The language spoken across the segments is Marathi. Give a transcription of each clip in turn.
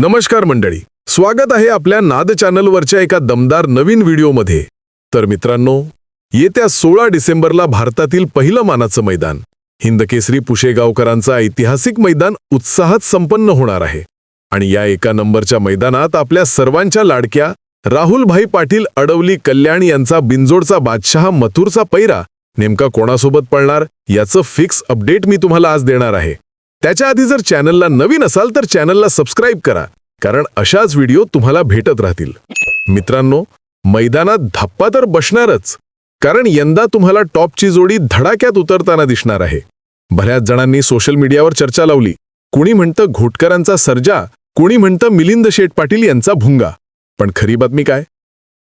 नमस्कार मंडळी, स्वागत आहे आपल्या नाद चॅनलवरच्या एका दमदार नवीन व्हिडिओमध्ये। तर मित्रांनो, येत्या 16 डिसेंबरला भारतातील पहिलं मानाचं मैदान हिंदकेसरी पुशेगावकरांचं ऐतिहासिक मैदान उत्साहात संपन्न होणार आहे। आणि या एका नंबरच्या मैदानात आपल्या सर्वांच्या लाडक्या राहुलभाई पाटील अडवली कल्याण यांचा बिंजोडचा बादशाह मथुरचा पैरा नेमका कोणासोबत पळणार याचं फिक्स अपडेट मी तुम्हाला आज देणार आहे। त्याच्या आधी जर चॅनलला नवीन असाल तर चॅनलला सबस्क्राइब करा, कारण अशाच व्हिडिओ तुम्हाला भेटत राहतील। मित्रांनो, मैदानात धप्पा तर बसणारच, कारण यंदा तुम्हाला टॉपची जोडी धडाक्यात उतरताना दिसणार आहे। बऱ्याच जणांनी सोशल मीडियावर चर्चा लावली, कोणी म्हणतं घोटकरांचा सर्जा, कोणी म्हणतं मिलिंद शेठ पाटील यांचा भुंगा। पण खरी बातमी काय?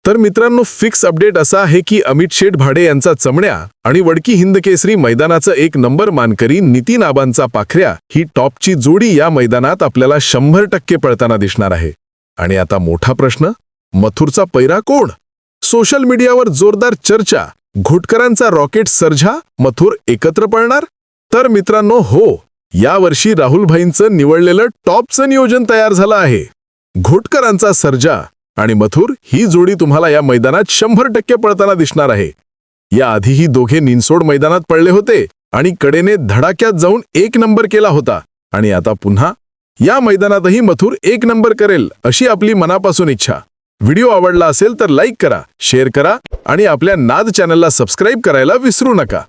तर मित्रांनो, फिक्स अपडेट असा आहे की अमित शेठ भाडे यांचा चमण्या आणि वडकी हिंदकेसरी मैदानाचं एक नंबर मानकरी नितीन आबांचा पाखऱ्या ही टॉपची जोडी या मैदानात आपल्याला 100% पळताना दिसणार आहे। आणि आता मोठा प्रश्न, मथुरचा पैरा कोण? सोशल मीडियावर जोरदार चर्चा, घोटकरांचा रॉकेट सर्जा मथुर एकत्र पळणार? तर मित्रांनो हो, यावर्षी राहुलभाईंचं निवडलेलं टॉपचं नियोजन तयार झालं आहे। घोटकरांचा सर्जा आणि मथुर ही जोडी तुम्हाला या मैदानात 100% पळताना दिसणार आहे। याआधीही दोघे निनसोड मैदानात पळले होते आणि कडेने धडाक्यात जाऊन एक नंबर केला होता, आणि आता पुन्हा या मैदानातही मथुर एक नंबर करेल अशी आपली मनापासून इच्छा। व्हिडिओ आवडला असेल तर लाईक करा, शेअर करा आणि आपल्या नाद चॅनलला सबस्क्राइब करायला विसरू नका।